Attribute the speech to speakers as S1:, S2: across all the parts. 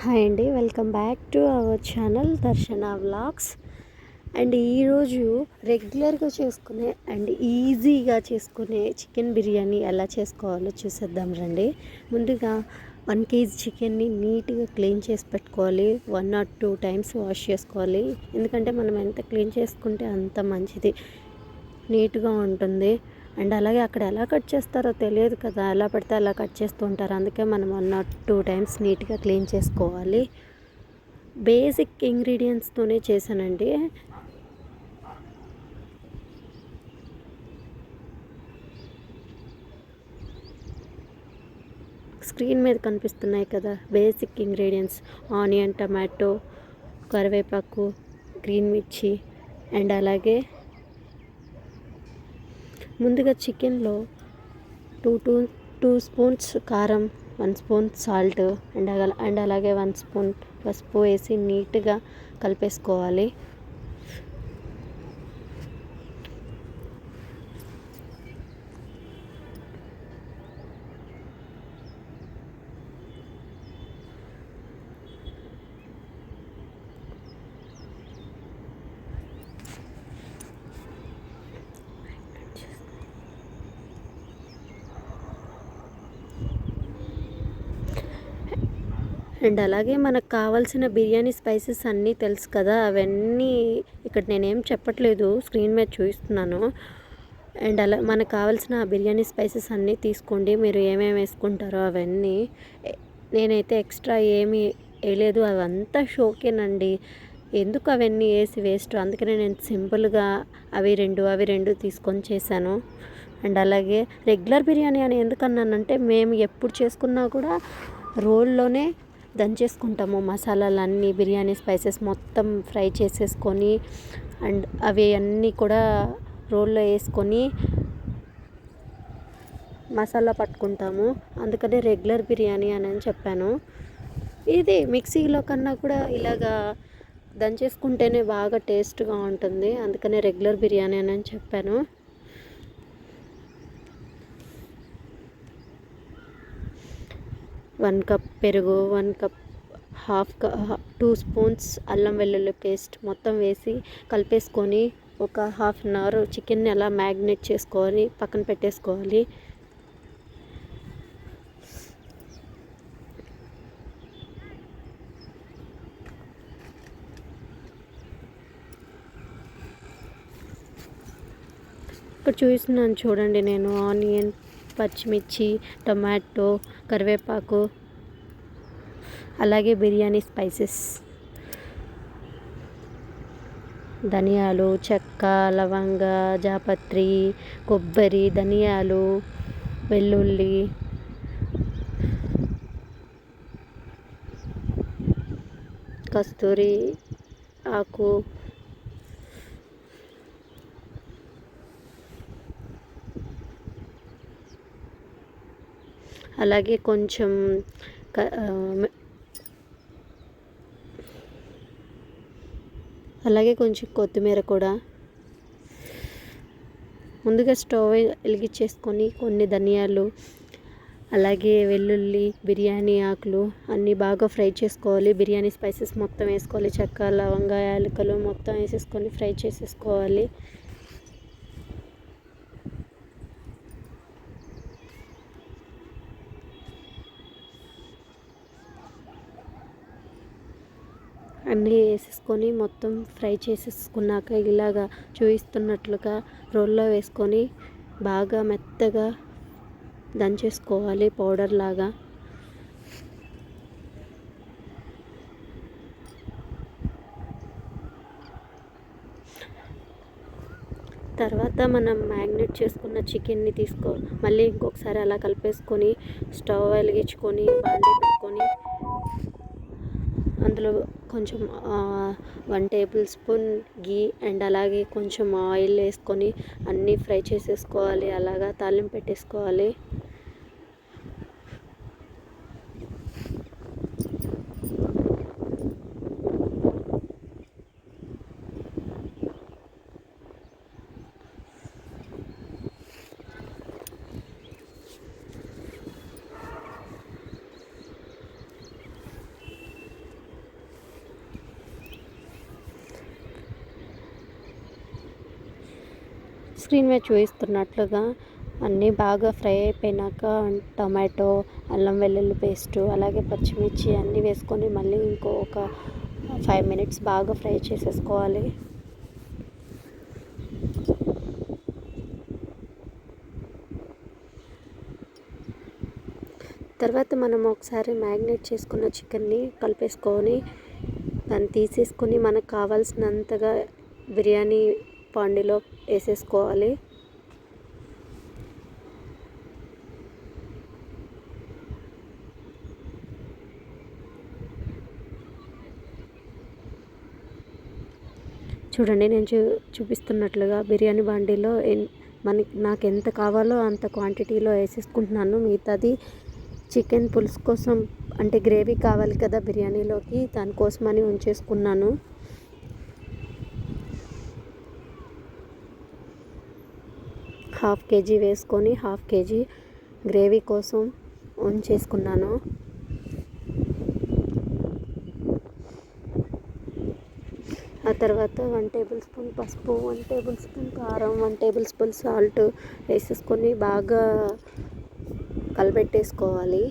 S1: Hi అండి, welcome back to our channel దర్శన vlogs. And ఈరోజు రెగ్యులర్గా చేసుకునే అండ్ ఈజీగా చేసుకునే చికెన్ బిర్యానీ ఎలా చేసుకోవాలో చూసేద్దాం రండి. ముందుగా 1 kg చికెన్ని నీట్గా క్లీన్ చేసి పెట్టుకోవాలి. 1 or 2 times వాష్ చేసుకోవాలి. ఎందుకంటే మనం ఎంత క్లీన్ చేసుకుంటే అంత మంచిది, నీట్గా ఉంటుంది. అండ్ అలాగే అక్కడ ఎలా కట్ చేస్తారో తెలియదు కదా, ఎలా పడితే అలా కట్ చేస్తూ ఉంటారు. అందుకే మనం 1 or 2 times నీట్గా క్లీన్ చేసుకోవాలి. బేసిక్ ఇంగ్రీడియంట్స్తోనే చేశానండి. స్క్రీన్ మీద కనిపిస్తున్నాయి కదా బేసిక్ ఇంగ్రీడియంట్స్: ఆనియన్, టమాటో, కరివేపాకు, గ్రీన్ మిర్చి. అండ్ అలాగే ముందుగా చికెన్లో 2 స్పూన్స్ కారం, 1 స్పూన్ సాల్ట్ అండ్ అలాగే 1 స్పూన్ పసుపు వేసి నీట్గా కలిపేసుకోవాలి. అండ్ అలాగే మనకు కావాల్సిన బిర్యానీ స్పైసెస్ అన్నీ తెలుసు కదా, అవన్నీ ఇక్కడ నేనేం చెప్పట్లేదు, స్క్రీన్ మీద చూపిస్తున్నాను. అండ్ అలా మనకు కావాల్సిన బిర్యానీ స్పైసెస్ అన్నీ తీసుకోండి. మీరు ఏమేమి వేసుకుంటారో అవన్నీ. నేనైతే ఎక్స్ట్రా ఏమీ వేయలేదు, అవంతా షోకేనండి. ఎందుకు అవన్నీ వేసి వేస్ట్, అందుకనే నేను సింపుల్గా అవి రెండు తీసుకొని చేశాను. అండ్ అలాగే రెగ్యులర్ బిర్యానీ అని ఎందుకన్నానంటే, మేము ఎప్పుడు చేసుకున్నా కూడా రోల్లోనే దంచేసుకుంటాము మసాలాలన్నీ, బిర్యానీ స్పైసెస్ మొత్తం ఫ్రై చేసేసుకొని అండ్ అవి అన్నీ కూడా రోల్లో వేసుకొని మసాలా పట్టుకుంటాము. అందుకనే రెగ్యులర్ బిర్యానీ అని చెప్పాను. ఇది మిక్సీలో కన్నా కూడా ఇలాగా దంచేసుకుంటేనే బాగా టేస్ట్గా ఉంటుంది, అందుకనే రెగ్యులర్ బిర్యానీ అని చెప్పాను. వన్ కప్ పెరుగు, 2 స్పూన్స్ అల్లం వెల్లుల్లి పేస్ట్ మొత్తం వేసి కలిపేసుకొని ఒక 1/2 hour చికెన్ని అలా మ్యాగ్నేట్ చేసుకొని పక్కన పెట్టేసుకోవాలి. ఇక్కడ చూస్తున్నాను చూడండి, నేను ఆనియన్, పచ్చిమిర్చి, టమాటో, కరివేపాకు, అలాగే బిర్యానీ స్పైసెస్, ధనియాలు, చెక్క, లవంగ, జాపత్రి, కొబ్బరి, ధనియాలు, వెల్లుల్లి, కస్తూరి ఆకు, అలాగే కొంచెం కొత్తిమీర కూడా. ముందుగా స్టవ్ వెలిగించేసుకొని కొన్ని ధనియాలు, అలాగే వెల్లుల్లి, బిర్యానీ ఆకులు అన్నీ బాగా ఫ్రై చేసుకోవాలి. బిర్యానీ స్పైసెస్ మొత్తం వేసుకోవాలి, చెక్క, లవంగ, యాలకులు మొత్తం వేసేసుకొని ఫ్రై చేసేసుకోవాలి. అన్నీ వేసేసుకొని మొత్తం ఫ్రై చేసేసుకున్నాక ఇలాగా చూపిస్తున్నట్లుగా రోల్లో వేసుకొని బాగా మెత్తగా దంచేసుకోవాలి పౌడర్ లాగా. తర్వాత మనం మ్యాగ్నేట్ చేసుకున్న చికెన్ని మళ్ళీ ఇంకొకసారి అలా కలిపేసుకొని స్టవ్ వెలిగించుకొని బాండీ పెట్టుకొని అందులో కొంచెం 1 tablespoon గీ అండ్ అలాగే కొంచెం ఆయిల్ వేసుకొని అన్నీ ఫ్రై చేసేసుకోవాలి. అలాగా తాలింపు పెట్టేసుకోవాలి. స్క్రీన్ మీద చూపిస్తున్నట్లుగా అన్నీ బాగా ఫ్రై అయిపోయినాక టమాటో, అల్లం వెల్లుల్లి పేస్టు, అలాగే పచ్చిమిర్చి అన్నీ వేసుకొని మళ్ళీ ఒక 5 మినిట్స్ బాగా ఫ్రై చేసేసుకోవాలి. తర్వాత మనం ఒకసారి మ్యాగ్నేట్ చేసుకున్న చికెన్ని కలిపేసుకొని దాన్ని తీసేసుకొని మనకు కావాల్సినంతగా బిర్యానీ పాండిలో వేసేసుకోవాలి. చూడండి, నేను చూపిస్తున్నట్లుగా బిర్యానీ బాండీలో నాకు ఎంత కావాలో అంత క్వాంటిటీలో వేసేసుకుంటున్నాను. మిగతాది చికెన్ పులుసు కోసం, అంటే గ్రేవీ కావాలి కదా బిర్యానీలోకి, దానికోసమని ఉంచేసుకున్నాను. హాఫ్ కేజీ వేసుకొని హాఫ్ కేజీ గ్రేవీ కోసం ఉంచేసుకున్నాను. ఆ తర్వాత 1 టేబుల్ స్పూన్ పసుపు, 1 టేబుల్ స్పూన్ కారం, 1 టేబుల్ స్పూన్ సాల్ట్ వేసేసుకొని బాగా కలిపెట్టేసుకోవాలి.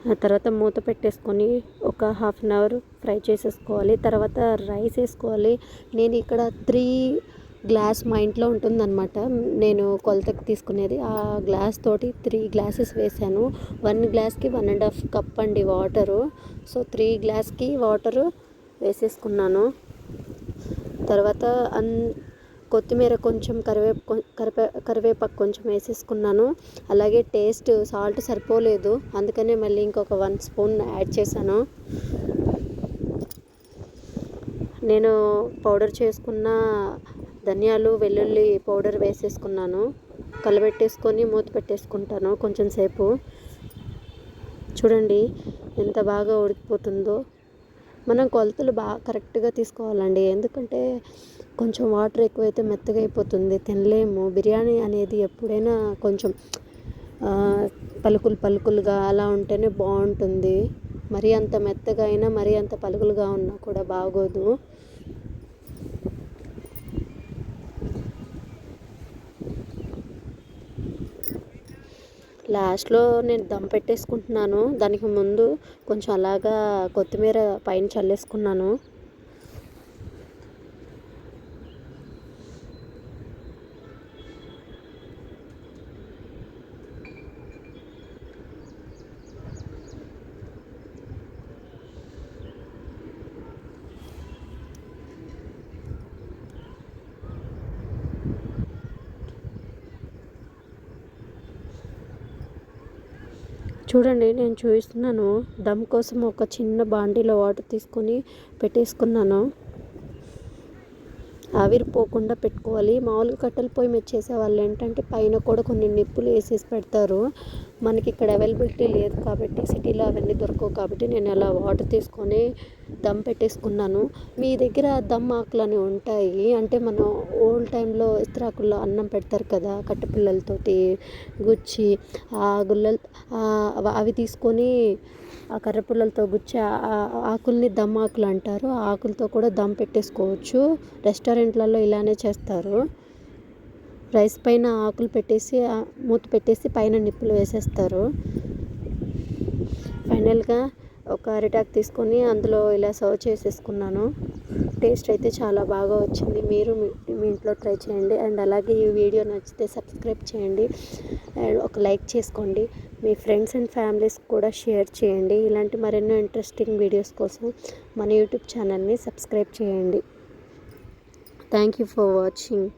S1: ఆ తర్వాత మూత పెట్టేసుకొని ఒక 1/2 అవర్ ఫ్రై చేసేసుకోవాలి. తర్వాత రైస్ వేసుకోవాలి. నేను ఇక్కడ 3 గ్లాస్ మా ఇంట్లో ఉంటుందన్నమాట, నేను కొలతకి తీసుకునేది. ఆ గ్లాస్ తోటి 3 గ్లాసెస్ వేసాను. 1 గ్లాస్కి 1.5 కప్ అండి వాటరు. సో 3 గ్లాస్కి వాటరు వేసేసుకున్నాను. తర్వాత కొత్తిమీర కొంచెం, కరివేపాకు కొంచెం వేసేసుకున్నాను. అలాగే సాల్ట్ సరిపోలేదు, అందుకనే మళ్ళీ ఇంకొక 1 స్పూన్ యాడ్ చేశాను. నేను పౌడర్ చేసుకున్న ధనియాలు, వెల్లుల్లి పౌడర్ వేసేసుకున్నాను. కలబెట్టేసుకొని మూత పెట్టేసుకుంటాను కొంచెం సేపు. చూడండి ఎంత బాగా ఉడికిపోతుందో. మనం కొలతలు కరెక్ట్గా తీసుకోవాలండి, ఎందుకంటే కొంచెం వాటర్ ఎక్కువైతే మెత్తగా అయిపోతుంది, తినలేము. బిర్యానీ అనేది ఎప్పుడైనా కొంచెం పలుకులుగా అలా ఉంటేనే బాగుంటుంది. మరీ అంత మెత్తగా అయినా, మరీ అంత పలుకులుగా ఉన్నా కూడా బాగోదు. లాస్ట్లో నేను దమ్ పెట్టేసుకుంటున్నాను. దానికి ముందు కొంచెం అలాగా కొత్తిమీర పైన చల్లేసుకున్నాను. చూడండి, నేను చూపిస్తున్నాను. దమ్ కోసం ఒక చిన్న బాండీలో వాటర్ తీసుకొని పెట్టేసుకున్నాను. ఆవిరిపోకుండా పెట్టుకోవాలి. మామూలుగా కట్టెల పొయ్యి మీద చేసేవాళ్ళు ఏంటంటే పైన కూడా కొన్ని నిప్పులు వేసేసి పెడతారు. మనకి ఇక్కడ అవైలబిలిటీ లేదు కాబట్టి, సిటీలో అవన్నీ దొరకవు కాబట్టి నేను అలా వాటర్ తీసుకొని దమ్ పెట్టేసుకున్నాను. మీ దగ్గర దమ్ ఆకులు అని ఉంటాయి, అంటే మనం ఓల్డ్ టైంలో ఇస్త్రాకుల్లో అన్నం పెడతారు కదా కట్టెపుల్లలతోటి గుచ్చి, ఆ గుల్లలు అవి తీసుకొని ఆ కర్రపుల్లలతో గుచ్చి ఆకుల్ని దమ్ ఆకులు అంటారు. ఆ ఆకులతో కూడా దమ్ పెట్టేసుకోవచ్చు. రెస్టారెంట్లలో ఇలానే చేస్తారు. రైస్ పైన ఆకులు పెట్టేసి మూత పెట్టేసి పైన నిప్పులు వేసేస్తారు. ఫైనల్గా ఒక అరిటాకు తీసుకొని అందులో ఇలా సర్వ్ చేసేసుకున్నాను. టేస్ట్ అయితే చాలా బాగా వచ్చింది. మీరు మీ ఇంట్లో ట్రై చేయండి. అండ్ అలాగే ఈ వీడియో నచ్చితే సబ్స్క్రైబ్ చేయండి అండ్ ఒక లైక్ చేసుకోండి. మీ ఫ్రెండ్స్ అండ్ ఫ్యామిలీస్ కూడా షేర్ చేయండి. ఇలాంటి మరెన్నో ఇంట్రెస్టింగ్ వీడియోస్ కోసం మన యూట్యూబ్ ఛానల్ని సబ్స్క్రైబ్ చేయండి. Thank you for watching.